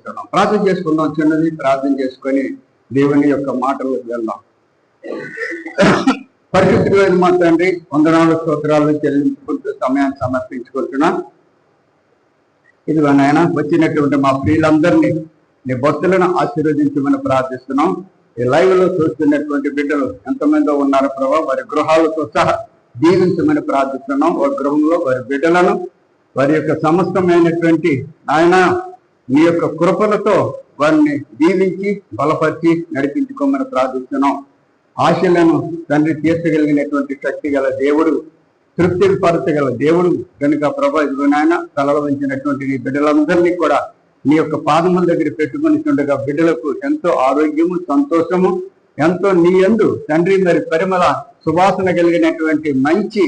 కోరుకుంటున్నాం. ప్రార్థన చేసుకుందాం. చిన్నది ప్రార్థన చేసుకొని దేవుని యొక్క మాటలకు వెళ్దాం. పరిశుద్ధమైన మా తండ్రి, వందనాలు స్తోత్రాలు చెల్లించుకుంటూ సమయాన్ని సమర్పించుకుంటున్నాం. ఇదిగో నాయన, వచ్చినటువంటి మా ప్రియులందరినీ నీ భక్తులను ఆశీర్వదించమని ప్రార్థిస్తున్నాం. ఈ లైవ్ లో చూస్తున్నటువంటి బిడ్డలు ఎంతమంది ఉన్నారో ప్రభావ, వారి గృహాలతో సహా దీవించమని ప్రార్థిస్తున్నాం. వారి గృహంలో వారి బిడ్డలను, వారి యొక్క సమస్తమైనటువంటి ఆయన నీ యొక్క కృపలతో వారిని దీవించి బలపరిచి నడిపించుకోమని ప్రార్థిస్తున్నాం. ఆశలను తండ్రి తీర్చగలిగినటువంటి శక్తి గల దేవుడు, తృప్తి పరచగల దేవుడు కనుక ప్రభా, ఇదిగో నాయన తలలో ఉంచినటువంటి నీ బిడ్డలందరినీ కూడా నీ యొక్క పాదముల దగ్గర పెట్టుకుని ఉండగా బిడ్డలకు ఎంతో ఆరోగ్యము, సంతోషము, ఎంతో నీ యందు తండ్రి మరి పరిమళ సువాసన కలిగినటువంటి మంచి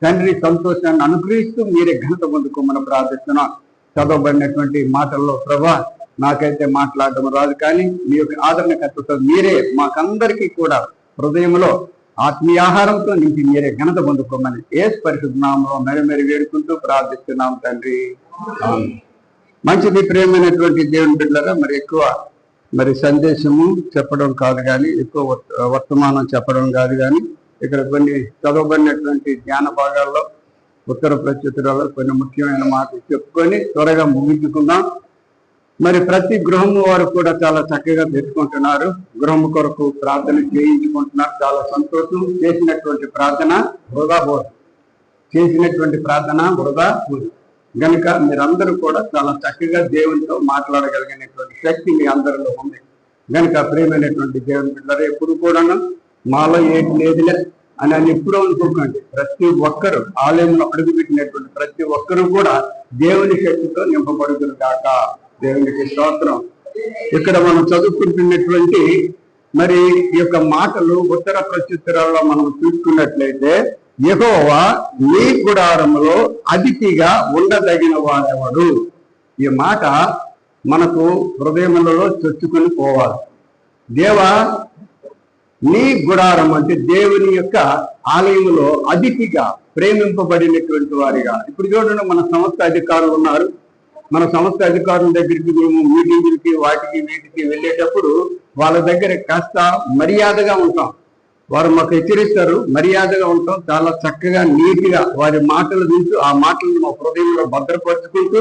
తండ్రి సంతోషాన్ని అనుగ్రహిస్తూ మీరే ఘనత పొందుకోమని ప్రార్థిస్తున్నాం. చదవబడినటువంటి మాటల్లో ప్రభా, నాకైతే మాట్లాడడం రాదు, కానీ మీ యొక్క ఆదరణకర్తతో మీరే మాకందరికీ కూడా హృదయంలో ఆత్మీయాహారంతో నింపి మీరే ఘనత పొందుకోమని యేసు పరిశుద్ధ నామములో మెరి వేడుకుంటూ ప్రార్థిస్తున్నాం తండ్రి. మంచిది. ప్రేమైనటువంటి దేవుని బిడ్డలారా, మరి ఎక్కువ సందేశము చెప్పడం కాదు కానీ, ఎక్కువ వర్తమానం చెప్పడం కాదు కానీ, ఇక్కడ కొన్ని చదవబడినటువంటి జ్ఞాన భాగాల్లో ఉత్తర ప్రత్యుత్తరాల్లో కొన్ని ముఖ్యమైన మాటలు చెప్పుకొని త్వరగా ముగించుకుందాం. మరి ప్రతి గృహము వారు కూడా చాలా చక్కగా పెట్టుకుంటున్నారు. గృహము కొరకు ప్రార్థన చేయించుకుంటున్నారు. చాలా సంతోషం. చేసినటువంటి ప్రార్థన వృధా పోదు గనుక మీరందరూ కూడా చాలా చక్కగా దేవునితో మాట్లాడగలిగినటువంటి శక్తి మీ అందరిలో ఉంది. గనుక ప్రియమైనటువంటి దేవుని బిడ్డలారా, ఎప్పుడు కూడా మాలో ఏంటి లేదులే అని ఎప్పుడూ అనుకోకండి. ప్రతి ఒక్కరు ఆలయంలో అడుగుపెట్టినటువంటి ప్రతి ఒక్కరూ కూడా దేవుని శక్తితో నింపబడుతురు కాక. దేవునికి స్తోత్రం. ఇక్కడ మనం చదువుకుంటున్నటువంటి మరి ఈ యొక్క మాటలు ఉత్తర ప్రత్యుత్తరాల్లో మనం చూసుకున్నట్లయితే, యెహోవా నీ గుడారములో అతిథిగా ఉండదగిన వాడెవడు. ఈ మాట మనకు హృదయములలో చొచ్చుకొని పోవాలి. దేవా నీ గుడారం అంటే దేవుని యొక్క ఆలయంలో అతిథిగా ప్రేమింపబడినటువంటి వారిగా. ఇప్పుడు చూడండి, మన సంస్థ అధికారులు ఉన్నారు. మన సంస్థ అధికారుల దగ్గరికి మేము మీటింగులకి వీటికి వెళ్ళేటప్పుడు వాళ్ళ దగ్గర కాస్త మర్యాదగా ఉంటాం. వారు మాకు హెచ్చరిస్తారు, మర్యాదగా ఉంటాం. చాలా చక్కగా నీట్గా వారి మాటలు వింటూ ఆ మాటలను మా హృదయంలో భద్రపరుచుకుంటూ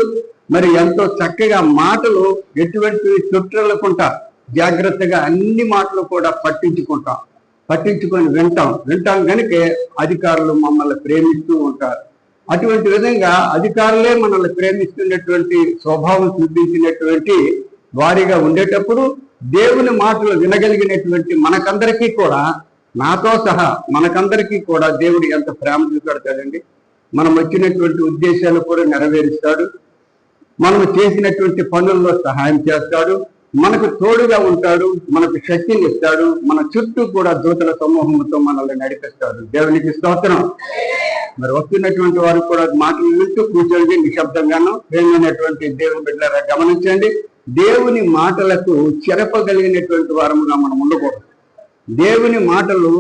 మరి ఎంతో చక్కగా మాటలు ఎటువంటి చుట్టలకుంటా జాగ్రత్తగా అన్ని మాటలు కూడా పట్టించుకొని వింటాం కనుక అధికారులు మమ్మల్ని ప్రేమిస్తూ ఉంటారు. అటువంటి విధంగా అధికారులే మనల్ని ప్రేమిస్తున్నటువంటి స్వభావం చూపించినటువంటి వారిగా ఉండేటప్పుడు దేవుని మాటలు వినగలిగినటువంటి మనకందరికీ కూడా, నాతో సహా మనకందరికీ కూడా దేవుడు ఎంత ప్రేమ చూపెడతాడండి. మనం వచ్చినటువంటి ఉద్దేశాలు కూడా నెరవేరుస్తాడు. మనం చేసినటువంటి పనుల్లో సహాయం చేస్తాడు. మనకు తోడుగా ఉంటాడు. మనకు శక్తిని ఇస్తాడు. మన చుట్టూ కూడా దూతల సమూహంతో మనల్ని నడిపిస్తాడు. దేవునికి స్తోత్రం. మరి వస్తున్నటువంటి వారు కూడా మాటలు వింటూ కూర్చొని నిశ్శబ్దంగాను ప్రేమైనటువంటి దేవుని బిడ్డలారా గమనించండి. దేవుని మాటలకు చెరపగలిగినటువంటి వారముగా మనం ఉండకూడదు. దేవుని మాటలు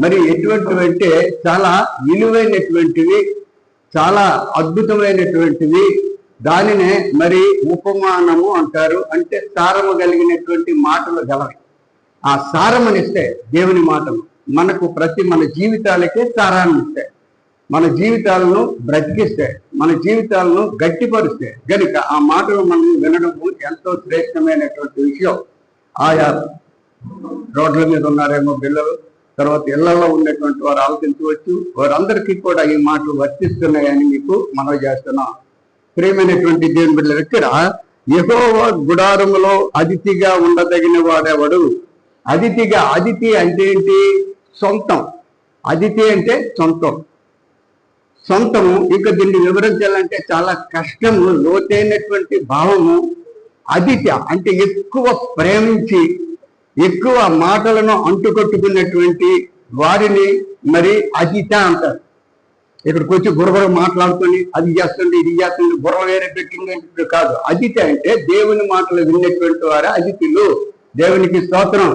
మరి ఎటువంటివి అంటే చాలా విలువైనటువంటివి, చాలా అద్భుతమైనటువంటివి. దానినే మరి ఉపమానము అంటారు. అంటే సారము కలిగినటువంటి మాటలు గలవి. ఆ సారమునిస్తే దేవుని మాటలు మనకు మన జీవితాలకే సారాన్ని ఇస్తాయి. మన జీవితాలను బ్రతికిస్తాయి. మన జీవితాలను గట్టిపరుస్తాయి. కనుక ఆ మాటలు మనం వినడము ఎంతో శ్రేష్టమైనటువంటి విషయం. ఆయా రోడ్ల మీద ఉన్నారేమో పిల్లలు, తర్వాత ఇళ్లలో ఉన్నటువంటి వారు ఆలోచించవచ్చు. వారందరికీ కూడా ఈ మాటలు వర్తిస్తున్నాయని మీకు మనవి చేస్తున్నాం. ప్రియమైనటువంటి దేవుని బిడ్డలు, ఇక్కడ యెహోవా గుడారములో అతిథిగా ఉండదగిన వాడెవడు. అతిథి అంటే ఏంటి? సొంతం. అతిథి అంటే సొంతము. ఇక దీన్ని వివరించాలంటే చాలా కష్టము, లోతైనటువంటి భావము. అతిథి అంటే ఎక్కువ ప్రేమించి ఎక్కువ మాటలను అంటుకట్టుకున్నటువంటి వారిని మరి అతిథి అంటారు. ఇక్కడికి వచ్చి బుర్ర మాట్లాడుకొని అది చేస్తుంది ఇది చేస్తుంది, బుర్ర వేరే పెట్టినట్టు కాదు. అతిథి అంటే దేవుని మాటలు విన్నటువంటి వారే అతిథులు. దేవునికి స్తోత్రం.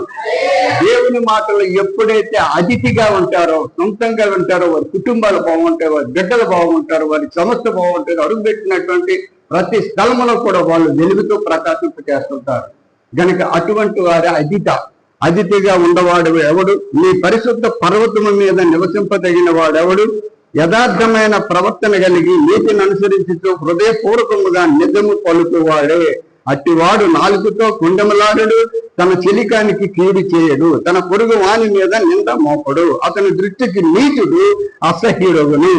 దేవుని మాటలు ఎప్పుడైతే అతిథిగా ఉంటారో, సొంతంగా ఉంటారో, వారి కుటుంబాలు బాగుంటాయి, వారి బిడ్డలు బాగుంటారు, వారి సంస్థ బాగుంటారు, అడుగుపెట్టినటువంటి ప్రతి స్థలంలో కూడా వాళ్ళు వెలుగుతో ప్రకాశింప చేస్తుంటారు. గనుక అటువంటి వారి అతిథిగా ఉండవాడు ఎవడు? నీ పరిశుద్ధ పర్వతము మీద నివసింపదగిన వాడెవడు? యథార్థమైన ప్రవర్తన కలిగి నీతిని అనుసరించుతూ హృదయపూర్వకముగా నిజము పలుకువాడే. అట్టివాడు నాలుగుతో కుండమలాడడు, తన చిలికానికి కీడు చేయడు, తన పొరుగు వాని మీద నింద మోపడు. అతని దృష్టికి నీచుడు అసహ్యుడగును.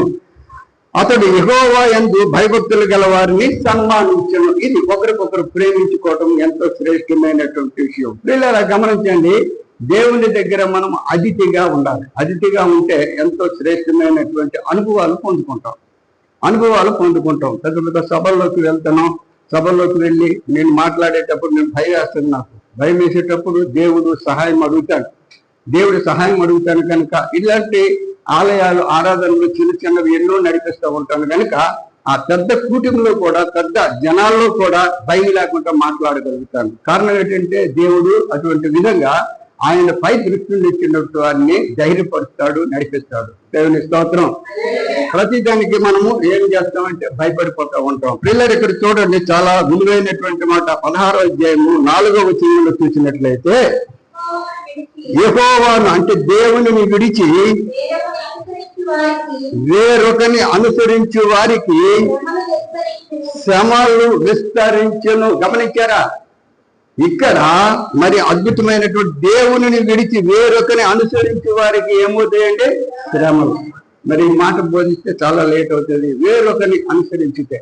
అతడు యెహోవా యందు భయభక్తులు గల వారిని సన్మానించను. ఇది ఒకరికొకరు ప్రేమించుకోవటం ఎంతో శ్రేష్టమైనటువంటి విషయం. ప్రియులారా గమనించండి, దేవుని దగ్గర మనం అతిథిగా ఉండాలి. అతిథిగా ఉంటే ఎంతో శ్రేష్టమైనటువంటి అనుభవాలు పొందుకుంటాం. పెద్ద పెద్ద సభల్లోకి వెళ్తున్నాం. సభల్లోకి వెళ్ళి నేను మాట్లాడేటప్పుడు నేను భయం వేస్తాను. నాకు భయం వేసేటప్పుడు దేవుడు సహాయం అడుగుతాను కనుక ఇలాంటి ఆలయాలు ఆరాధనలు చిన్నవి ఎన్నో నడిపిస్తూ ఉంటాను కనుక ఆ పెద్ద కూటమిలో కూడా పెద్ద జనాల్లో కూడా భయం లేకుండా మాట్లాడగలుగుతాను. కారణం ఏంటంటే దేవుడు అటువంటి విధంగా ఆయన పై దృష్టిని ఇచ్చినట్టు వారిని ధైర్యపరుస్తాడు, నడిపిస్తాడు. దేవుని స్తోత్రం. ప్రతిదానికి మనము ఏం చేస్తామంటే భయపడిపోతూ ఉంటాం. పిల్లలు ఇక్కడ చూడండి, చాలా విలువైనటువంటి మాట. 16వ అధ్యాయము 4వ వచనంలో చూసినట్లయితే, యెహోవాను అంటే దేవుని విడిచి వేరొకని అనుసరించు వారికి శ్రమలు విస్తరించును. గమనించారా? ఇక్కడ మరి అద్భుతమైనటువంటి దేవుని విడిచి వేరొకని అనుసరించే వారికి ఏమవుతాయండి? శ్రమలు. మరి ఈ మాట బోధిస్తే చాలా లేట్ అవుతుంది. వేరొకని అనుసరించితే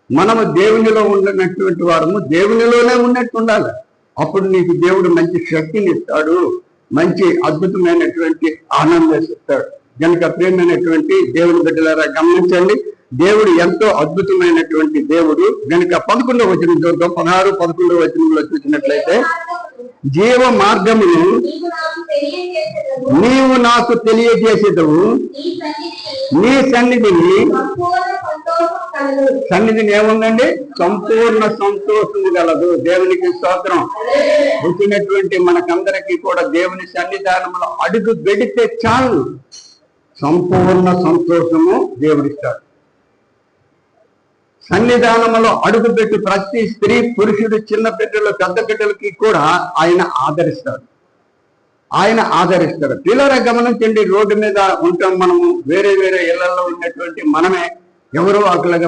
మనము దేవునిలో ఉన్నటువంటి వారము దేవునిలోనే ఉన్నట్టు ఉండాలి. అప్పుడు నీకు దేవుడు మంచి శక్తిని ఇస్తాడు, మంచి అద్భుతమైనటువంటి ఆనందాన్ని ఇస్తాడు. కనుక ప్రియమైనటువంటి దేవుని బిడ్డలారా గమనించండి, దేవుడు ఎంతో అద్భుతమైనటువంటి దేవుడు. కనుక 11వ వచనం చూద్దాం. 16, 11వ వచనంలో చూసినట్లయితే, జీవ మార్గమును నీవు నాకు తెలియజేసేదవు, నీ సన్నిధిని ఏముందండి? సంపూర్ణ సంతోషము గలదు. దేవునికి స్తోత్రం. వచ్చినటువంటి మనకందరికీ కూడా దేవుని సన్నిధానంలో అడుగు పెడితే చాలు, సంపూర్ణ సంతోషము దేవుడిస్తాడు. సన్నిధానంలో అడుగుపెట్టి ప్రతి స్త్రీ, పురుషుడు, చిన్న బిడ్డలు, పెద్ద బిడ్డలకి కూడా ఆయన ఆదరిస్తాడు. పిల్లల గమనించండి, రోడ్డు మీద ఉంటాం మనము, వేరే వేరే ఇళ్లలో ఉన్నటువంటి మనమే ఎవరో ఒకలాగా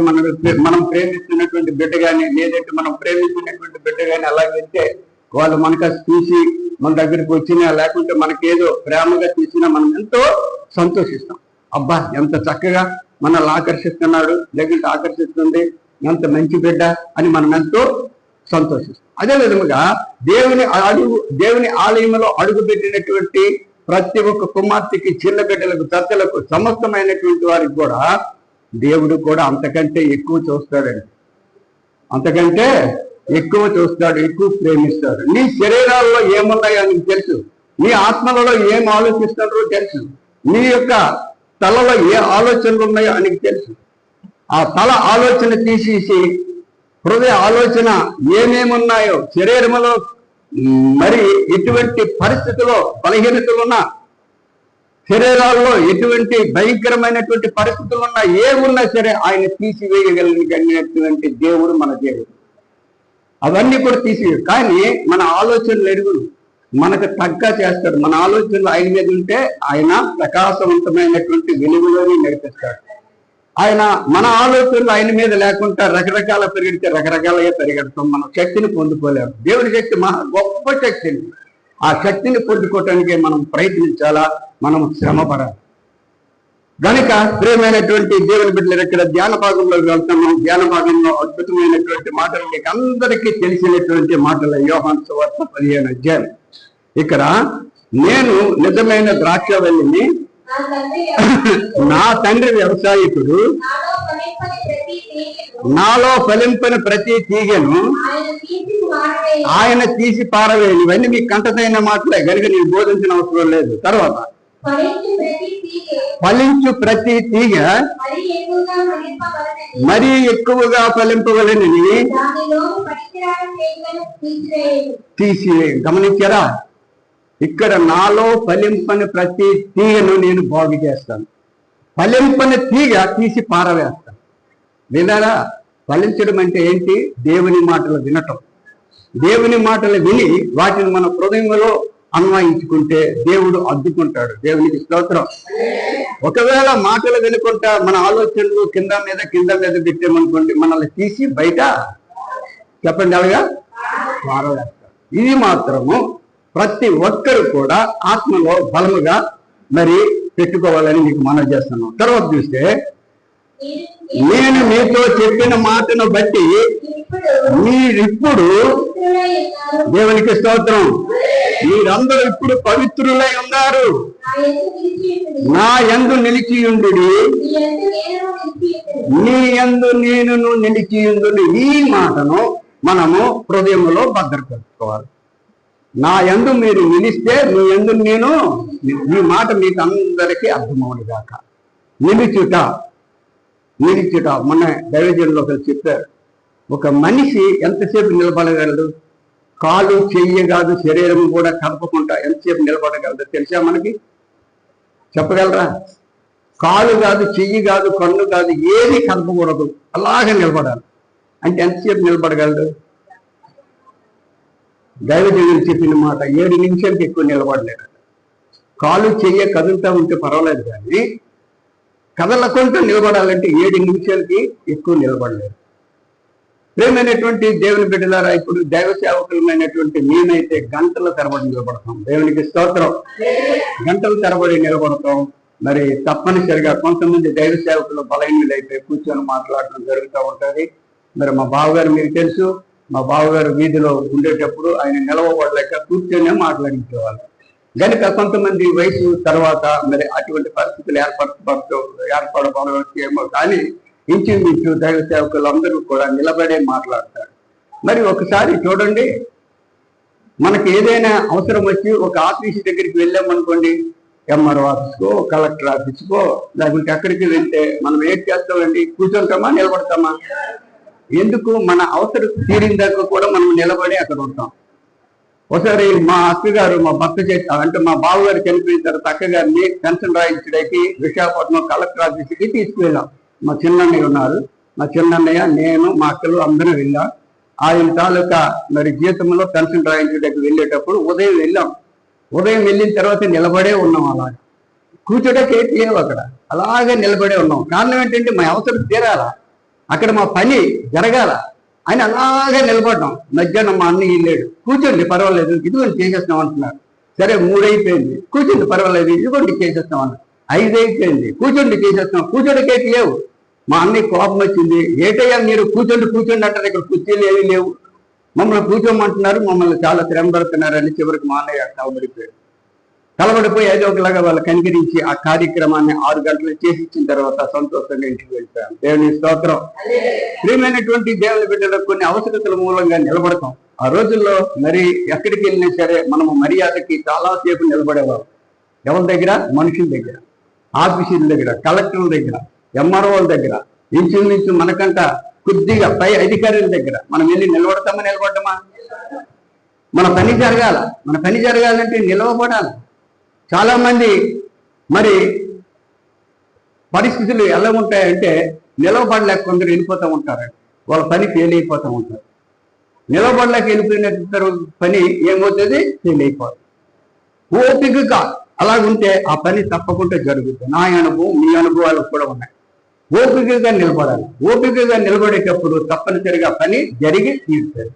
మనం ప్రేమిస్తున్నటువంటి బిడ్డ కానీ, లేదంటే మనం ప్రేమిస్తున్నటువంటి బిడ్డ కానీ అలాగైతే వాళ్ళు మనకు తీసి మన దగ్గరికి వచ్చినా, లేకుంటే మనకేదో ప్రేమగా తీసినా మనం ఎంతో సంతోషిస్తాం. అబ్బా ఎంత చక్కగా మనల్ని ఆకర్షిస్తున్నాడు, లేకుంటే ఆకర్షిస్తుంది, ఎంత మంచి బిడ్డ అని మనం ఎంతో సంతోషిస్తాం. అదే విధముగా దేవుని ఆలయంలో అడుగు పెట్టినటువంటి ప్రతి ఒక్క కుమార్తెకి, చిన్న బిడ్డలకు, పెద్దలకు, సమస్తమైనటువంటి వారికి కూడా దేవుడు కూడా అంతకంటే ఎక్కువ చూస్తాడండి. అంతకంటే ఎక్కువ చూస్తాడు, ఎక్కువ ప్రేమిస్తాడు. నీ శరీరాల్లో ఏమున్నాయో నీకు తెలుసు, నీ ఆత్మలలో ఏం ఆలోచిస్తున్నారో తెలుసు, నీ యొక్క తలలో ఏ ఆలోచనలు ఉన్నాయో నీకు తెలుసు. ఆ తల ఆలోచన తీసేసి హృదయ ఆలోచన ఏమేమున్నాయో, శరీరంలో మరి ఎటువంటి పరిస్థితుల్లో బలహీనతలున్నా, శరీరాల్లో ఎటువంటి భయంకరమైనటువంటి పరిస్థితులు ఉన్నా, ఏమున్నా సరే ఆయన తీసివేయగలిగినటువంటి దేవుడు మన దేవుడు. అవన్నీ కూడా తీసివేయడు. కానీ మన ఆలోచనలు ఎరుగుడు, మనకు తగ్గ చేస్తాడు. మన ఆలోచనలు ఆయన మీద ఉంటే ఆయన ప్రకాశవంతమైనటువంటి వెలుగులోనే నడిపిస్తాడు. ఆయన మన ఆలోచనలు ఆయన మీద లేకుండా రకరకాల పెరిగితే రకరకాలుగా పెరిగడతాం. మన శక్తిని పొందుకోలేము. దేవుని శక్తి గొప్ప శక్తిని, ఆ శక్తిని పొందుకోవటానికి మనం ప్రయత్నించాలా, మనం శ్రమపడాలి. గనుక ప్రియమైనటువంటి దేవుని బిడ్డలు, ఇక్కడ ధ్యాన భాగంలో వెళ్తున్నాం. ధ్యాన భాగంలో అద్భుతమైనటువంటి మాటలు మీకు అందరికీ తెలిసినటువంటి మాటలు. యోహాను సువార్త 15వ అధ్యాయం. ఇక్కడ నేను నిజమైన ద్రాక్షవల్లిని, నా తండ్రి వ్యవసాయకుడు, నాలో ఫలింపని ప్రతి తీగను ఆయన తీసి పారవేయను. ఇవన్నీ మీకు కంటదైన మాటలే కనుక నేను బోధించిన అవసరం లేదు. తర్వాత ఫలించు ప్రతి తీగ మరీ ఎక్కువగా ఫలింపవలెనని తీసివేయ. గమనించారా? ఇక్కడ నాలో ఫలింపని ప్రతి తీగను నేను బాగు చేస్తాను. ఫలింపని తీగ తీసి పారవేస్తాను. విన్నారా? ఫలించడం అంటే ఏంటి? దేవుని మాటలు వినటం. దేవుని మాటలు విని వాటిని మన హృదయంలో అన్వయించుకుంటే దేవుడు అద్దుకుంటాడు. దేవునికి స్తోత్రం. ఒకవేళ మాటలు వినుకుంటా మన ఆలోచనలు కింద మీద పెట్టామనుకోండి, మనల్ని తీసి బయట చెప్పండి అలాగా పారవేస్తారు. ఇది మాత్రము ప్రతి ఒక్కరు కూడా ఆత్మలో బలముగా మరి పెట్టుకోవాలని మీకు మనవి చేస్తున్నాం. తర్వాత చూస్తే, నేను మీతో చెప్పిన మాటను బట్టి మీరిప్పుడు, దేవునికి స్తోత్రం, మీరందరూ ఇప్పుడు పవిత్రులై ఉన్నారు. నా యందు నిలిచియుండు, నీ యందు నేను నిలిచియుండు. ఈ మాటను మనము హృదయంలో భద్రపరుచుకోవాలి. నా యందు మీరు నిలిస్తే నీ యందు నేను, ఈ మాట మీకు అందరికీ అర్థమవును గాక. నిలిచుట. మొన్న దైవజనులు ఒకరు చెప్పారు, ఒక మనిషి ఎంతసేపు నిలబడగలడు? కాలు, చెయ్యి కాదు, శరీరం కూడా కదపకుండా ఎంతసేపు నిలబడగలదు తెలుసా మనకి? చెప్పగలరా? కాలు కాదు, చెయ్యి కాదు, కన్ను కాదు, ఏది కదపకూడదు, అలాగే నిలబడాలి. అంటే ఎంతసేపు నిలబడగలడు? దైవజనులు చెప్పిన మాట 7 నిమిషాలకి ఎక్కువ నిలబడలేడు. కాలు చెయ్య కదులుతూ ఉంటే పర్వాలేదు, కానీ కదలకుండా నిలబడాలంటే 7 నిమిషాలకి ఎక్కువ నిలబడలేదు. ప్రేమైనటువంటి దేవుని బిడ్డలారా, ఇప్పుడు దైవ సేవకులమైనటువంటి మేమైతే గంటల తరబడి నిలబడతాం. దేవునికి స్తోత్రం. గంటల తరబడి నిలబడతాం. మరి తప్పనిసరిగా కొంతమంది దైవ సేవకులు బలహీనులైతే కూర్చొని మాట్లాడటం జరుగుతూ ఉంటుంది. మరి మా బావగారు మీకు తెలుసు, మా బావగారు వీధిలో ఉండేటప్పుడు ఆయన నిలవబడలేక కూర్చొనే మాట్లాడించేవాళ్ళు. కనుక కొంతమంది వయసు తర్వాత మరి అటువంటి పరిస్థితులు ఏర్పడబడవచ్చేమో, కానీ ఇంచుమించు దైవ సేవకులు అందరూ కూడా నిలబడే మాట్లాడతారు. మరి ఒకసారి చూడండి, మనకి ఏదైనా అవసరం వచ్చి ఒక ఆఫీస్ దగ్గరికి వెళ్ళామనుకోండి, ఎంఆర్ఓ ఆఫీస్కో, కలెక్టర్ ఆఫీస్కో, లేకుంటే ఎక్కడికి వెళ్తే మనం ఏం చేస్తామండి? కూర్చుంటామా, నిలబడతామా? ఎందుకు? మన అవసరం తీరిన దాకా కూడా మనం నిలబడి అక్కడ ఉంటాం. ఒకసారి మా అక్కగారు, మా భర్త అంటే మా బావగారు చనిపోయిన తర్వాత అక్కగారిని పెన్షన్ రాయించడానికి విశాఖపట్నం కలెక్టర్ ఆఫీస్కి తీసుకువెళ్ళాం. మా చిన్నన్నయ్య ఉన్నారు, మా చిన్నన్నయ్య, నేను, మా అక్కలు అందరం వెళ్ళాం. ఆయన తాలూకా మరి జీతంలో పెన్షన్ రాయించడానికి వెళ్ళేటప్పుడు ఉదయం వెళ్ళాం. ఉదయం వెళ్ళిన తర్వాత నిలబడే ఉన్నాం. అలాగే కూర్చోడానికి ఏంటి లేవు, అక్కడ అలాగే నిలబడే ఉన్నాం. కారణం ఏంటంటే మా అవసరం తీరాలా, అక్కడ మా పని జరగాల అని అలాగే నిలబడ్డాం. మధ్యాహ్నం మా అన్నయ్య వెళ్ళాడు, కూర్చోండి పర్వాలేదు, ఇదిగోండి చేసేస్తాం అంటున్నారు. సరే 3 అయిపోయింది, కూర్చోండి పర్వాలేదు, ఇదిగోండి చేసేస్తాం అన్నారు. 5 అయిపోయింది, కూర్చోండి చేసేస్తాం. కూర్చోడికేటి లేవు. మా అన్నయ్య కోపం వచ్చింది, ఏటయ్యా మీరు కూర్చోండి అంటారు, ఇక్కడ కుర్చీలు ఏమీ లేవు, మమ్మల్ని కూర్చోమంటున్నారు, మమ్మల్ని చాలా శ్రమ పడుతున్నారని చివరికి మా అన్నయ్య కలబడిపోయి ఏదో ఒకలాగా వాళ్ళు కనికరించి ఆ కార్యక్రమాన్ని 6 గంటలు చేసి ఇచ్చిన తర్వాత సంతోషంగా ఇంటికి వెళ్తాం. దేవుని స్తోత్రం. ప్రియమైనటువంటి దేవుని బిడ్డలకు కొన్ని అవసరతల మూలంగా నిలబడతాం. ఆ రోజుల్లో మరి ఎక్కడికి వెళ్ళినా సరే మనము మర్యాదకి చాలాసేపు నిలబడేవాళ్ళం. ఎవరి దగ్గర? మనుషుల దగ్గర, ఆఫీసుల దగ్గర, కలెక్టర్ల దగ్గర, ఎంఆర్ఓల దగ్గర, ఇంచుమించు మనకంట కొద్దిగా పై అధికారుల దగ్గర మనం వెళ్ళి నిలబడమా? మన పని జరగాలంటే నిలవబడాలి. చాలా మంది మరి పరిస్థితులు ఎలా ఉంటాయంటే నిలవబడలేక కొందరు వెళ్ళిపోతూ ఉంటారు, వాళ్ళ పని ఫెయిల్ అయిపోతూ ఉంటారు. నిలవబడలేక వెళ్ళిపోయిన పని ఏమవుతుంది? ఫెయిల్ అయిపోతుంది. ఓపికగా అలాగుంటే ఆ పని తప్పకుండా జరుగుతుంది. నా అనుభవం, మీ అనుభవాలు కూడా ఉన్నాయి. ఓపికగా నిలబడాలి. ఓపికగా నిలబడేటప్పుడు తప్పనిసరిగా పని జరిగి తీరుతుంది.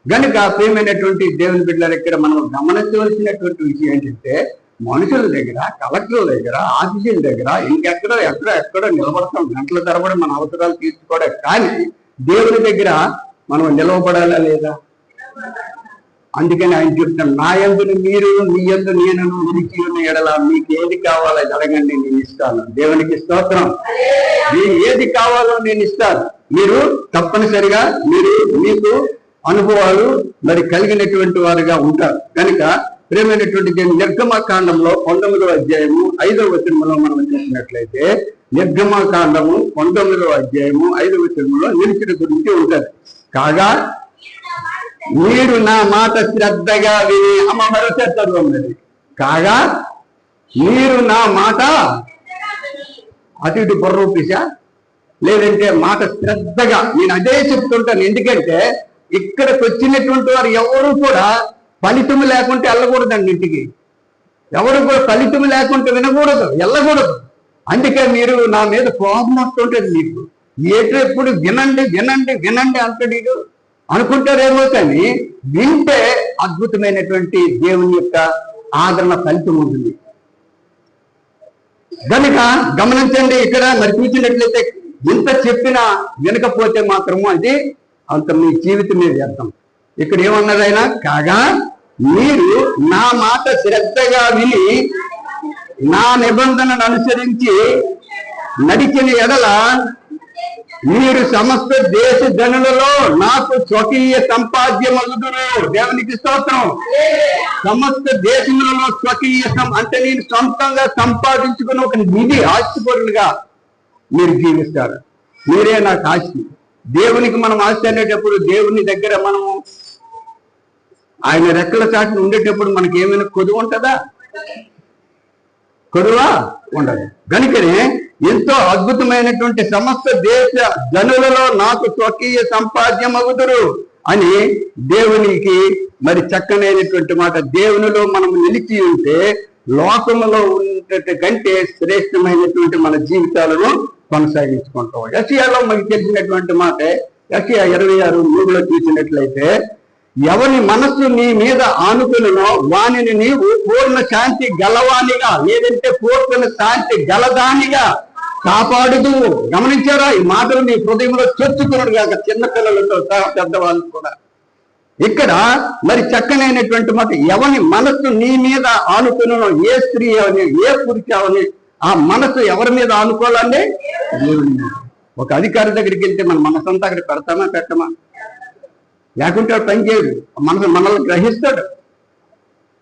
కనుక ప్రియమైనటువంటి దేవుని బిడ్డల దగ్గర మనం గమనించవలసినటువంటి విషయం ఏంటంటే, మనుషుల దగ్గర, కలెక్టర్ల దగ్గర, ఆఫీసుల దగ్గర ఎక్కడో నిలబడతాం గంటల తరబడి మన అవసరాలు తీర్చుకోవడం. కానీ దేవుని దగ్గర మనం నిలవబడాలా లేదా? అందుకని ఆయన చెప్తాను, నా యందు మీరు, నీ యందు నేను నిలిచి ఉన్న ఎడల మీకు ఏది కావాలో అడగండి, నేను ఇస్తాను. దేవునికి స్తోత్రం. మీరు ఏది కావాలో నేను ఇస్తాను. మీరు తప్పనిసరిగా మీకు అనుభవాలు మరి కలిగినటువంటి వారుగా ఉంటారు. కనుక ప్రియమైనటువంటి నిర్గమకాండంలో 19వ అధ్యాయము 5వ వచనంలో మనం చూసినట్లయితే, నిర్గమకాండము 19వ అధ్యాయము 5వ వచనంలో నిలిచిన గురించి ఉంటుంది. కాగా మీరు నా మాట శ్రద్ధగా విని, అమ్మ మరోసారి ఉన్నది. కాగా మీరు నా మాట, అటు ఇటు బుర్ర ఊపిసా, లేదంటే మాట శ్రద్ధగా. నేను అదే చెప్తుంటాను, ఎందుకంటే ఇక్కడికి వచ్చినటువంటి వారు ఎవరు కూడా ఫలితం లేకుంటే వెళ్ళకూడదండి ఇంటికి. ఎవరు కూడా ఫలితం లేకుంటే వినకూడదు, వెళ్ళకూడదు. అందుకే మీరు నా మీద కోపం వస్తుంటుంది మీకు. ఎప్పుడు వినండి వినండి వినండి అంటాడు అనుకుంటారేమో, కానీ వింటే అద్భుతమైనటువంటి దేవుని యొక్క ఆదరణ ఫలితం ఉంటుంది. కనుక గమనించండి, ఇక్కడ మరి చూసినట్లయితే ఇంత చెప్పినా వినకపోతే మాత్రము అది అంత మీ జీవితమే వ్యర్థం. ఇక్కడ ఏమన్నది ఆయన, కాగా మీరు నా మాట శ్రద్ధగా విని నా నిబంధనను అనుసరించి నడిచిన ఎడల మీరు సమస్త దేశ జనులలో నాకు స్వకీయ సంపాద్యమగుదురు. దేవునికి స్తోత్రం. సమస్త దేశములలో స్వకీయ అంటే నేను సొంతంగా సంపాదించుకుని ఒక నిధి, ఆస్తిపరులుగా మీరు జీవిస్తారు. మీరే నాకు ఆస్తి. దేవునికి మనం ఆస్తి అనేటప్పుడు దేవుని దగ్గర మనము ఆయన రెక్కల చాటును ఉండేటప్పుడు మనకి ఏమైనా కొదువు ఉంటుందా? కొదువా? ఉండదు. కనుకనే ఎంతో అద్భుతమైనటువంటి సమస్త దేశ జనులలో నాకు స్వకీయ సంపాద్యమగుదురు అని దేవునికి మరి చక్కనైనటువంటి మాట. దేవునిలో మనం నిలిచి ఉంటే లోకములో ఉన్నట్టు కంటే శ్రేష్టమైనటువంటి మన జీవితాలను కొనసాగించుకుంటాం. యెషయాలో మనకి తెలిసినటువంటి మాట, యెషయా 26:3 చూసినట్లయితే, ఎవరి మనస్సు నీ మీద ఆనుకునో వానిని నీవు పూర్ణ శాంతి గలవానిగా, లేదంటే పూర్ణ శాంతి గలదానిగా కాపాడుదు. గమనించారా? ఈ మాటలు మీ హృదయంలో చొచ్చుకున్నాడు కాక చిన్నపిల్లలతో సహా పెద్దవాళ్ళు కూడా. ఇక్కడ మరి చక్కనైనటువంటి మాట, ఎవరి మనస్సు నీ మీద ఆనుకునో, ఏ స్త్రీ అవని ఏ పురుష అవని, ఆ మనసు ఎవరి మీద ఆనుకోవాలండి? దేవుని మీద. ఒక అధికారి దగ్గరికి వెళ్తే మన మనసంతా అక్కడ పెడతామా పెట్టమా? లేకుంటే పని చేయడు. మనల్ని గ్రహిస్తాడు.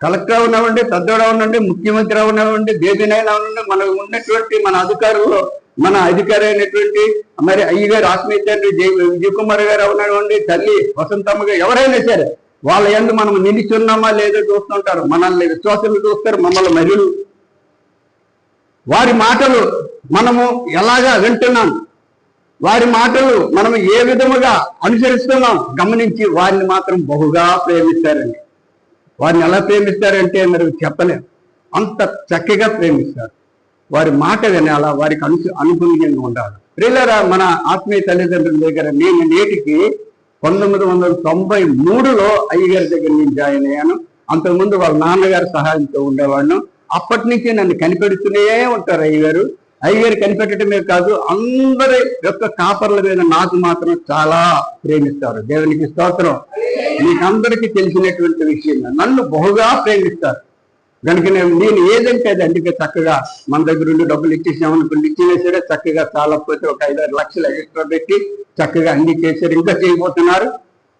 కలెక్టర్ ఉన్నామండి, పెద్దోడా ఉండండి, ముఖ్యమంత్రి ఉన్నామండి, దేశనైనా ఉండండి, మనకు ఉన్నటువంటి మన అధికారులు, మన అధికారి అయినటువంటి మరి అయ్యగారు ఆత్మీయతండ్రి విజయ్ కుమార్ గారు ఉన్నామండి, తల్లి వసంతమ్మ గారు, ఎవరైనా సరే వాళ్ళ యందు మనం నిలిచున్నామా లేదో చూస్తుంటారు. మనల్ని విశ్వాసులు చూస్తారు, మమ్మల్ని మహిళలు. వారి మాటలు మనము ఎలాగా వింటున్నాం, వారి మాటలు మనం ఏ విధముగా అనుసరిస్తున్నాం గమనించి వారిని మాత్రం బహుగా ప్రేమిస్తారండి. వారిని ఎలా ప్రేమిస్తారంటే మరి చెప్పలేం, అంత చక్కగా ప్రేమిస్తారు. వారి మాట వినాలా, వారికి అనుగుణంగా ఉండాలి. ప్రియులారా, మన ఆత్మీయ తల్లిదండ్రుల దగ్గర నేను నేటికి 1993లో అయ్యగారి దగ్గర నేను జాయిన్ అయ్యాను. అంతకుముందు వాళ్ళ నాన్నగారి సహాయంతో ఉండేవాడిను. అప్పటి నుంచి నన్ను కనిపెడుతూనే ఉంటారు అయ్యగారు. అయ్యగారు కనిపెట్టడమే కాదు, అందరి యొక్క కాపర్ల మీద నాకు మాత్రం చాలా ప్రేమిస్తారు. దేవునికి స్తోత్రం. మీకందరికీ తెలిసినటువంటి విషయం, నన్ను బహుగా ప్రేమిస్తారు. కనుక నేను ఏదంటే అది అందుకే చక్కగా మన దగ్గర ఉండి డబ్బులు ఇచ్చేసామనుకోండి, ఇచ్చినా సరే చక్కగా చాలకపోతే ఒక 5-6 లక్షలు ఎక్స్ట్రా పెట్టి చక్కగా అన్ని చేశారు, ఇంకా చేయబోతున్నారు.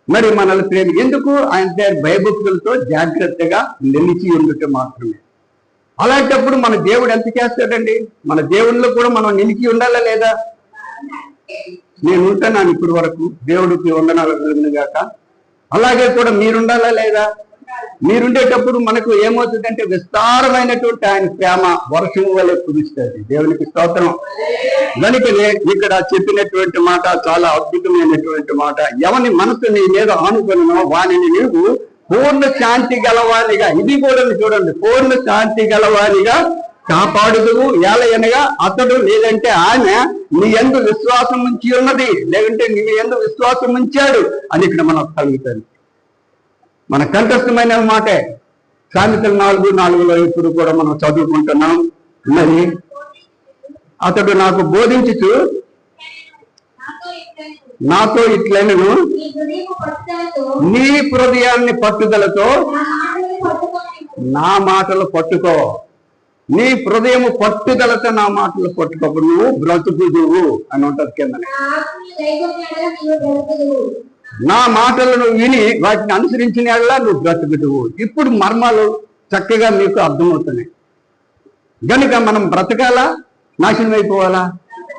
మరి మనల్ని ప్రేమ ఎందుకు? ఆయన భయభక్తులతో జాగ్రత్తగా నిలిచి ఉండటం మాత్రమే. అలాంటప్పుడు మన దేవుడు ఎంత చేస్తాడండి? మన దేవుళ్ళలో కూడా మనం నిలిచి ఉండాలా లేదా? నేను ఉంటున్నాను ఇప్పటి వరకు, దేవుడికి వందనాలు గాక. అలాగే కూడా మీరుండాలా లేదా? మీరుండేటప్పుడు మనకు ఏమవుతుందంటే విస్తారమైనటువంటి ఆయన ప్రేమ వర్షం వలె కురుస్తుంది. దేవునికి స్తోత్రం. కనుకనే ఇక్కడ చెప్పినటువంటి మాట చాలా అద్భుతమైనటువంటి మాట. ఎవని మనసు నీ మీద ఆనుకున్నో వానిని నీవు పూర్ణ శాంతి గలవానిగా, ఇది కూడా చూడండి, పూర్ణ శాంతి గలవానిగా కాపాడుదువు. ఏలయనగా అతడు లేదంటే ఆమె నీ యందు విశ్వాసం ఉంచి ఉన్నది, లేదంటే నీ యందు విశ్వాసం ఉంచాడు అని ఇక్కడ మనకు కలుగుతుంది. మన కంఠస్థమైన మాటే సామెతలు 4:4లో ఇప్పుడు కూడా మనం చదువుకుంటున్నాం. మరి అతడు నాకు బోధించుచు నాతో ఇట్లనను, నీ హృదయాన్ని పట్టుదలతో నా మాటలు పట్టుకో. నీ హృదయము పట్టుదలతో నా మాటలు పట్టుకోప్పుడు నువ్వు బ్రతుకుదువు అని ఉంటది కింద. నా మాటలను విని వాటిని అనుసరించిన నువ్వు బ్రతుకుదువు. ఇప్పుడు మర్మాలు చక్కగా మీకు అర్థమవుతున్నాయి. కనుక మనం బ్రతకాలా, నాశనం అయిపోవాలా?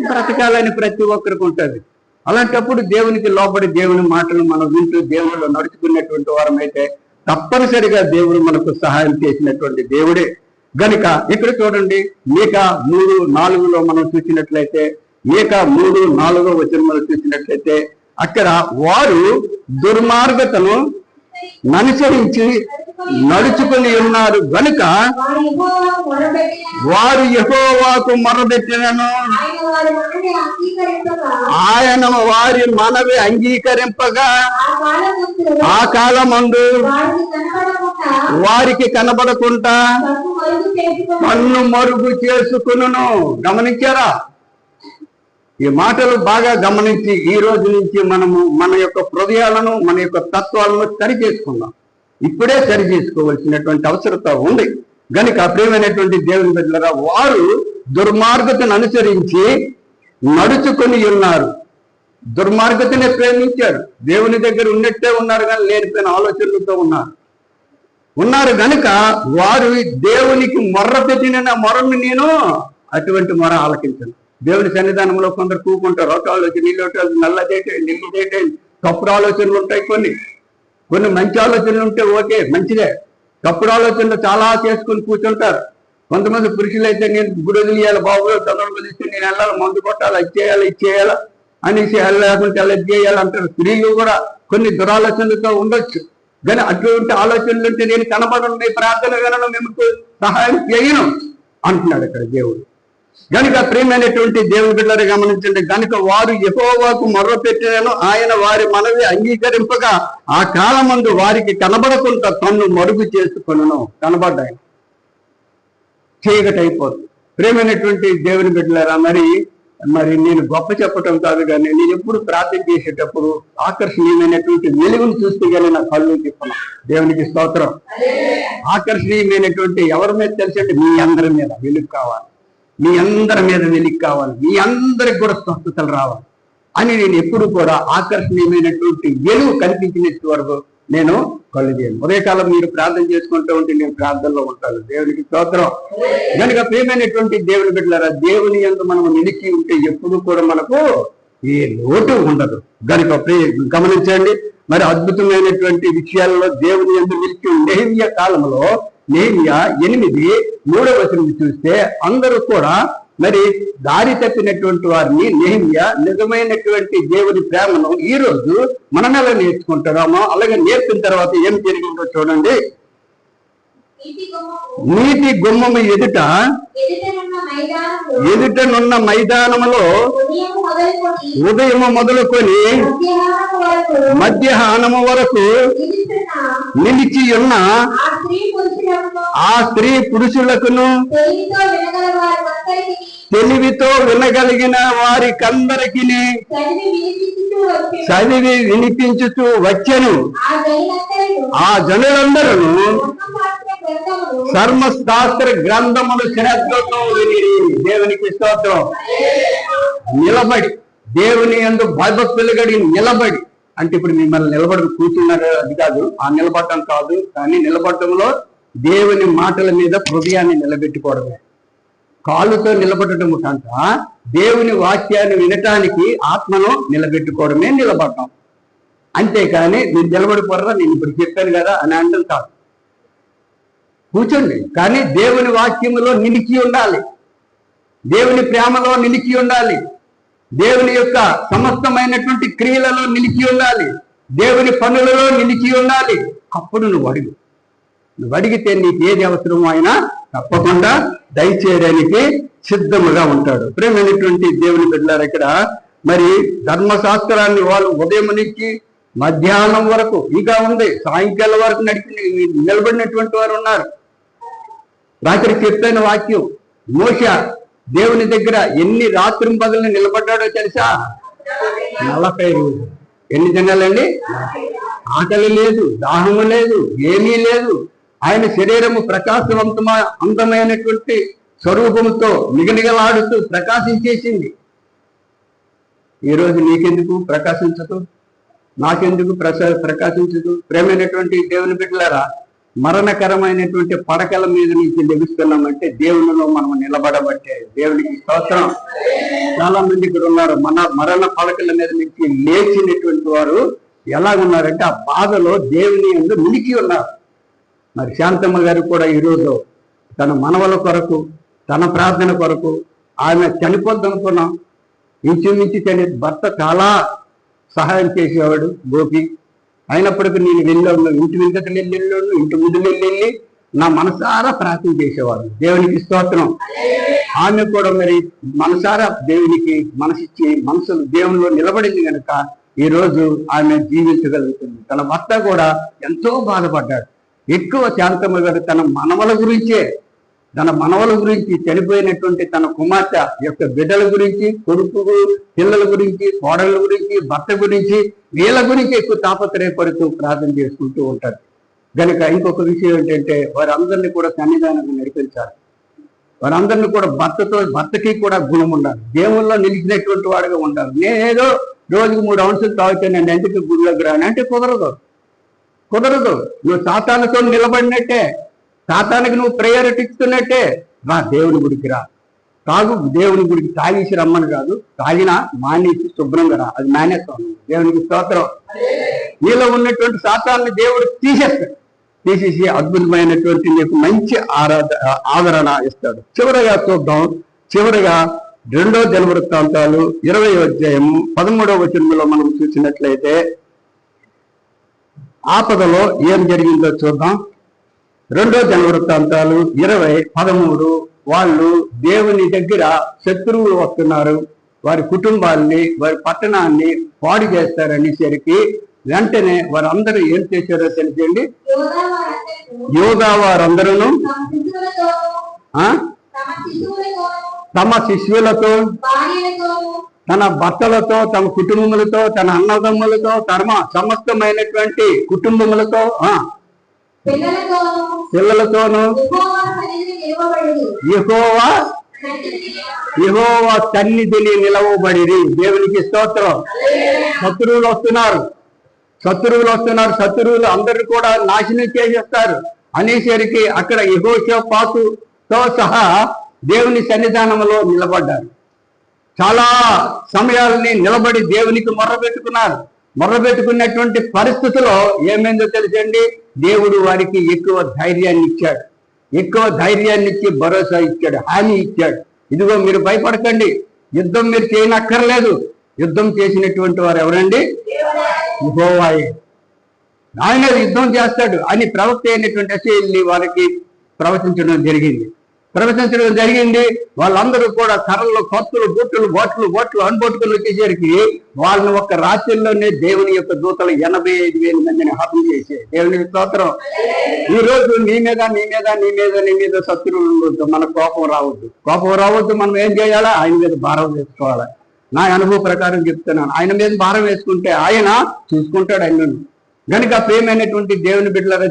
బ్రతకాలని ప్రతి ఒక్కరికి ఉంటుంది. అలాంటప్పుడు దేవునికి లోబడి దేవుని మాటలు మనం వింటూ దేవుళ్ళు నడుచుకునేటువంటి వారమైతే తప్పనిసరిగా దేవుడు మనకు సహాయం చేసినటువంటి దేవుడే. గనుక ఇక్కడ చూడండి, మీకా 3:4లో మనం చూసినట్లయితే ఏక 3-4 వచనములు చూసినట్లయితే అక్కడ వారు దుర్మార్గతను అనుసరించి నడుచుకుని ఉన్నారు గనుక వారు యెహోవాకు మొరపెట్టినను ఆయన వారి మనవి అంగీకరింపగా ఆ కాలమందు వారికి కనబడకుండా కన్ను మరుగు చేసుకును. గమనించారా? ఈ మాటలు బాగా గమనించి ఈ రోజు నుంచి మనము మన యొక్క హృదయాలను మన యొక్క తత్వాలను సరి చేసుకుందాం. ఇప్పుడే సరి చేసుకోవాల్సినటువంటి అవసరత ఉంది. గనుక ప్రియమైనటువంటి దేవుని బిడ్డలారా, వారు దుర్మార్గతను అనుసరించి నడుచుకొని ఉన్నారు. దుర్మార్గతనే ప్రేమించారు. దేవుని దగ్గర ఉన్నట్టే ఉన్నారు, కానీ లేనిపోయిన ఆలోచనలతో ఉన్నారు గనుక వారు దేవునికి మొర్ర పెట్టిన మొరను నేను అటువంటి మొర ఆలకించను. దేవుని సన్నిధానంలో కొందరు కూకుంటారు. ఒక ఆలోచన, నీళ్ళు నల్ల చేయటం, నిల్లు చేయటం, తప్పుడు ఆలోచనలు ఉంటాయి. కొన్ని మంచి ఆలోచనలు ఉంటే ఓకే, మంచిదే. తప్పుడు ఆలోచనలు చాలా చేసుకుని కూర్చుంటారు. కొంతమంది పురుషులు అయితే నేను గుడి వదిలేయాలి, బాబు తొందరగా వదిలిస్తే నేను వెళ్ళాలి, మందు కొట్టాలి, ఇది చేయాలి అనేసి లేకుంటే అలా చేయాలి అంటారు. స్త్రీలు కూడా కొన్ని దురాలోచనలతో ఉండొచ్చు. కానీ అటువంటి ఆలోచనలు ఉంటే నేను కనబడను, మీ ప్రార్థన వినను, మేము సహాయం చేయను అంటున్నాడు ఇక్కడ దేవుడు. గనుక ప్రియమైనటువంటి దేవుని బిడ్డలు గమనించండి. గనుక వారు యెహోవాకు మొర్ర పెట్టినను ఆయన వారి మనవి అంగీకరింపగా ఆ కాలమందు వారికి కనబడకుండా కన్ను మరుగు చేసుకొనును. కనబడ్డాయి, చీకటైపోతుంది. ప్రియమైనటువంటి దేవుని బిడ్డలారా, మరి నేను గొప్ప చెప్పటం కాదు, కానీ నేను ఎప్పుడు ప్రార్థన చేసేటప్పుడు ఆకర్షణీయమైనటువంటి వెలుగును చూస్తే కానీ నా కళ్ళు తిప్పను. దేవునికి స్తోత్రం. ఆకర్షణీయమైనటువంటి ఎవరి మీద తెలిసంటే మీ అందరి మీద వెలుగు కావాలి, మీ అందరి మీద వెలికి కావాలి, మీ అందరికి కూడా స్వస్థతలు రావాలి అని నేను ఎప్పుడు కూడా ఆకర్షణీయమైనటువంటి వెలుగు కనిపించినట్టు వరకు నేను కళ్ళు చేయను. ఉదయకాలం మీరు ప్రార్థన చేసుకుంటూ ఉంటే నేను ప్రార్థనలో ఉంటాను. దేవునికి స్తోత్రం. కనుక ప్రియమైనటువంటి దేవుని బిడ్డలారా, దేవుని యందు మనం నిలిచి ఉంటే ఎప్పుడు కూడా మనకు ఏ లోటు ఉండదు. కనుక గమనించండి. మరి అద్భుతమైనటువంటి విషయాల్లో దేవుని యందు నిలిచి నెహెమ్యా కాలంలో నెహెమ్యా 8:3 వచనం చూస్తే అందరూ కూడా మరి దారి తప్పినటువంటి వారిని నెహెమ్యా నిజమైనటువంటి దేవుని ప్రేమను ఈ రోజు మనం ఎలా నేర్చుకుంటామో అలాగే నేర్పిన తర్వాత ఏం జరిగిందో చూడండి. నీతి గుమ్మము ఎదుటనున్న మైదానములో ఉదయము మొదలుకొని మధ్యాహ్నము వరకు నిలిచి ఉన్న ఆ స్త్రీ పురుషులకును తెలివితో వినగలిగిన వారికందరికి చదివి వినిపించుతూ వచ్చెను. ఆ జనులందరూ ధర్మశాస్త్ర గ్రంథములు శ్రద్ధతో విని. దేవునికి స్తోత్రం. నిలబడి దేవుని యందు భయభక్తులు కలిగి నిలబడి, అంటే ఇప్పుడు మిమ్మల్ని నిలబడి కూర్చున్నారు అది కాదు, ఆ నిలబడటం కాదు, కానీ నిలబడటంలో దేవుని మాటల మీద హృదయాన్ని నిలబెట్టుకోవడమే. కాళ్ళతో నిలబడటం కంట దేవుని వాక్యాన్ని వినటానికి ఆత్మను నిలబెట్టుకోవడమే నిలబడటం. అంతేకాని మీరు నిలబడిపోరా నేను ఇప్పుడు చెప్పాను కదా అని అంటాం కాదు. కూర్చోండి, కానీ దేవుని వాక్యములో నిలిచి ఉండాలి, దేవుని ప్రేమలో నిలిచి ఉండాలి, దేవుని యొక్క సమస్తమైనటువంటి క్రియలలో నిలిచి ఉండాలి, దేవుని పనులలో నిలిచి ఉండాలి. అప్పుడు నువ్వు అడిగితే నీకు ఏది అవసరమో అయినా తప్పకుండా దయచేయడానికి సిద్ధముగా ఉంటాడు. ప్రేమైనటువంటి దేవుని బిడ్డలారు, ఇక్కడ మరి ధర్మశాస్త్రాన్ని వాళ్ళు ఉదయం నుంచి మధ్యాహ్నం వరకు ఇంకా ఉంది, సాయంకాలం వరకు నిలబడినటువంటి వారు ఉన్నారు. రాత్రి చెప్పిన వాక్యం, మోషే దేవుని దగ్గర ఎన్ని రాత్రి పగలు నిలబడ్డాడో తెలుసా? 40 రోజులు. ఎన్ని దినాలండి? ఆకలి లేదు, దాహము లేదు, ఏమీ లేదు. ఆయన శరీరము అందమైనటువంటి స్వరూపంతో నిగనిగలాడుతూ ప్రకాశించేసింది. ఈరోజు నీకెందుకు ప్రకాశించదు? నాకెందుకు ప్రకాశించదు? ప్రేమైనటువంటి దేవుని బిడ్డలారా, మరణకరమైనటువంటి పడకల మీద నుంచి లభిస్తున్నామంటే దేవునిలో మనం నిలబడబట్టే. దేవునికి స్తోత్రం. చాలా మంది ఇక్కడ ఉన్నారు, మరణ పడకల మీద నుంచి లేచినటువంటి వారు ఎలాగున్నారంటే ఆ బాధలో దేవుని యందు నిలిచి ఉన్నారు. మరి శాంతమ్మ గారు కూడా ఈరోజు తన మనవల కొరకు, తన ప్రార్థన కొరకు ఆమె చనిపోద్దనుకున్నాం, ఇంచుమించు భర్త చాలా సహాయం చేసేవాడు గోపి. అయినప్పటికీ నేను వెళ్ళాను, ఇంటి వెంకటలు వెళ్ళాను, ఇంటి ముందు వెళ్ళి నా మనసారా ప్రార్థన చేసేవాడు. దేవునికి స్తోత్రం. ఆమె కూడా మరి మనసారా దేవునికి మనసిచ్చి మనసులు దేవునిలో నిలబడింది కనుక ఈ రోజు ఆమె జీవించగలుగుతుంది. తన భర్త కూడా ఎంతో బాధపడ్డాడు. ఎక్కువ శాంతమ్మ గారు తన మనవల గురించి చనిపోయినటువంటి తన కుమార్తె యొక్క బిడ్డల గురించి, కొడుకు పిల్లల గురించి, కోడళ్ళ గురించి, భర్త గురించి, వీళ్ళ గురించి ఎక్కువ తాపత్రయపడుతూ ప్రార్థన చేసుకుంటూ ఉంటారు. కనుక ఇంకొక విషయం ఏంటంటే వారందరినీ కూడా సన్నిధానంగా నడిపించాలి. వారందరినీ కూడా భర్తకి కూడా గుణం ఉండాలి. దేవుల్లో నిలిచినటువంటి వాడుగా ఉండాలి. నేనేదో రోజుకు 3 ounces తాగితే నేను ఎందుకు గుడిలోకి రాను అంటే కుదరదు. నువ్వు సాతానుతో నిలబడినట్టే, సాతానికి నువ్వు ప్రయారిటీ ఇస్తున్నట్టే. రా దేవుని గుడికి రా, తాగు, దేవుని గుడికి తాగేసి రమ్మని కాదు, తాగినా మానేసి శుభ్రంగా రా, అది మానేస్తాను. దేవునికి స్తోత్రం. నీలో ఉన్నటువంటి సాతాన్ని దేవుడు తీసేసి అద్భుతమైనటువంటి నీకు మంచి ఆదరణ ఇస్తాడు. చివరగా చూద్దాం. చివరగా 2వ దినవృత్తాంతాలు 20వ అధ్యాయము 13వ వచనంలో మనం చూసినట్లయితే ఆపదలో ఏం జరిగిందో చూద్దాం. 2వ దినవృత్తాంతాలు 20:13. వాళ్ళు దేవుని దగ్గర శత్రువులు వస్తున్నారు, వారి కుటుంబాన్ని, వారి పట్టణాన్ని పాడు చేస్తారనేసరికి వెంటనే వారందరూ ఏం చేశారో తెలిసండి. యోధా వారందరూ తమ శిష్యులతో, తన భర్తలతో, తమ కుటుంబములతో, తన అన్నదమ్ములతో, సమస్తమైనటువంటి కుటుంబములతో, పిల్లలతోనూ యెహోవా సన్నిధిని నిలవబడిరి. దేవునికి స్తోత్రం. శత్రువులు వస్తున్నారు. శత్రువులు అందరూ కూడా నాశనం చేసేస్తారు అనేసరికి అక్కడ యెహోషాపాతుతో సహా దేవుని సన్నిధానంలో నిలబడ్డారు. చాలా సమయాలని నిలబడి దేవునికి మొర్రబెట్టుకున్నటువంటి పరిస్థితిలో ఏమైందో తెలుసండి. దేవుడు వారికి ఎక్కువ ధైర్యాన్ని ఇచ్చి భరోసా ఇచ్చాడు, హామీ ఇచ్చాడు. ఇదిగో మీరు భయపడకండి, యుద్ధం మీరు చేయనక్కర్లేదు. యుద్ధం చేసినటువంటి వారు ఎవరండి? యెహోవాయే. ఆయన యుద్ధం చేస్తాడు అని ప్రవక్త అయినటువంటి యెషయా వారికి ప్రవచించడం జరిగింది. వాళ్ళందరూ కూడా కర్రలు, కత్తులు, బొట్లు అనుబొట్టుకుని వచ్చేసరికి వాళ్ళని ఒక్క రాత్రిలోనే దేవుని యొక్క దూతలు 85,000 మందిని హతం చేసే. దేవుని స్తోత్రం. ఈ రోజు నీ మీద శత్రువులు మన కోపం రావద్దు. మనం ఏం చేయాలా? ఆయన మీద భారం వేసుకోవాలి. నా అనుభవ ప్రకారం చెప్తున్నాను. ఆయన మీద భారం వేసుకుంటే ఆయన చూసుకుంటాడు ఆయనను. కనుక ప్రియమైనటువంటి దేవుని బిడ్డలారా,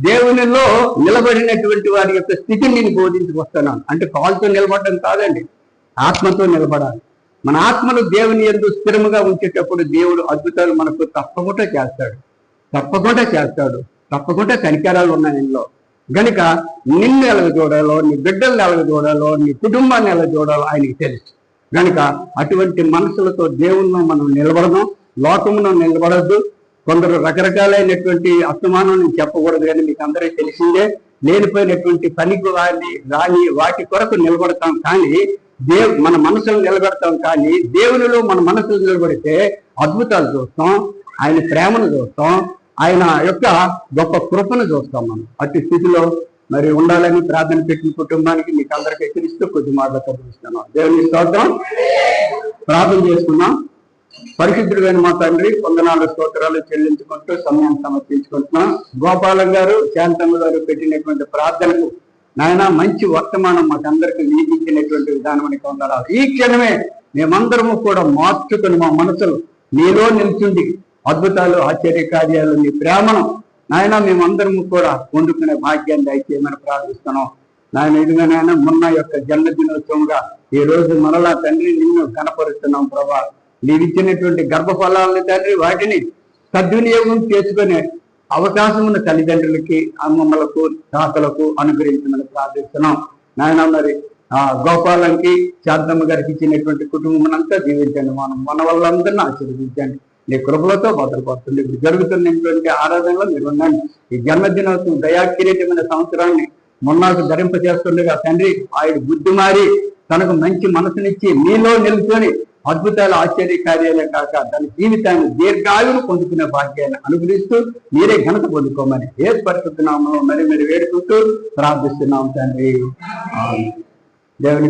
దేవునిలో నిలబడినటువంటి వారి యొక్క స్థితిని నేను బోధించుకొస్తున్నాను. అంటే కాలుతో నిలబడడం కాదండి, ఆత్మతో నిలబడాలి. మన ఆత్మను దేవుని యందు స్థిరముగా ఉంచేటప్పుడు దేవుడు అద్భుతాలు మనకు తప్పకుండా చేస్తాడు. తప్పకుండా కనికరాలు ఉన్నాయి ఆయనలో. గనుక నిన్ను ఎలాగ చూడాలో, నీ బిడ్డల్ని ఎలాగ చూడాలో, నీ కుటుంబాన్ని ఎలా చూడాలో ఆయనకి తెలుసు. గనుక అటువంటి మనసులతో దేవుణ్ణి మనం నిలబడదాం, లోకమును నిలబడద్దు. కొందరు రకరకాలైనటువంటి అస్తమానం నేను చెప్పకూడదు, కానీ మీకు అందరికీ తెలిసిందే. లేనిపోయినటువంటి పనికి రాని వాటి కొరకు నిలబడతాం, కానీ మన మనసులు నిలబెడతాం. కానీ దేవునిలో మన మనసులు నిలబడితే అద్భుతాలు చూస్తాం, ఆయన ప్రేమను చూస్తాం, ఆయన యొక్క గొప్ప కృపను చూస్తాం. మనం అట్టి స్థితిలో మరి ఉండాలని ప్రార్థన పెట్టిన కుటుంబానికి మీకు అందరికీ హెచ్చరిస్తూ కొద్ది మాటలు చదివిస్తున్నాం. దేవుని స్తోత్రం. ప్రార్థన చేసుకున్నాం. పరిశుద్ధుడైన మా తండ్రి, వందనాలు స్తోత్రాలు చెల్లించుకుంటూ సమయాన్ని సమర్పించుకుంటున్నాం. గోపాలం గారు, శాంతమ్మ గారు పెట్టినటువంటి ప్రార్థనకు నాయన మంచి వర్తమానం మాకందరికి వినిపించినటువంటి విధానం అని వందనాలు. ఈ క్షణమే మేమందరము కూడా మార్చుకుని మా మనసులు నీలో నిల్చుండి అద్భుతాలు, ఆశ్చర్య కార్యాలు, నీ ప్రేమను నాయన మేమందరము కూడా పొందుకునే భాగ్యాన్ని దయచేయమని ప్రార్థిస్తున్నాం. నాయన ఇదిగా నాయన మొన్న యొక్క జన్మదినోత్సవంగా ఈ రోజు మరలా తండ్రి నిన్ను కనపరుస్తున్నాం ప్రభా. నీవిచ్చినటువంటి గర్భఫలాలని తండ్రి వాటిని సద్వినియోగం చేసుకునే అవకాశం ఉన్న తల్లిదండ్రులకి, అమ్మమ్మలకు, తాతలకు అనుగ్రహించమని ప్రార్థిస్తున్నాం. నాయన మరి గోపాలంకి, శాంతమ్మ గారికి ఇచ్చినటువంటి కుటుంబం అంతా దీవించండి. మన వాళ్ళందరినీ ఆశీర్వదించండి. నీ కృపలతో భద్రపడుతుంది. ఇప్పుడు జరుగుతున్నటువంటి ఆరాధనలో మీరు ఉండండి. ఈ జన్మదినోత్సవం దయాకిరీటమైన సంవత్సరాన్ని మొన్నకు ధరింపజేస్తుండగా తండ్రి ఆయన బుద్ధి మారి తనకు మంచి మనసునిచ్చి మీలో నిలుచుని అద్భుతాలు ఆశ్చర్య కార్యాలే కాక తన జీవితాన్ని దీర్ఘాయువును పొందుకునే భాగ్యాన్ని అనుగ్రహిస్తూ మీరే ఘనత పొందుకోమని ఏ పరిశుద్ధ నామంలో మరి వేడుకుంటూ ప్రార్థిస్తున్నాం తండ్రి. దేవుని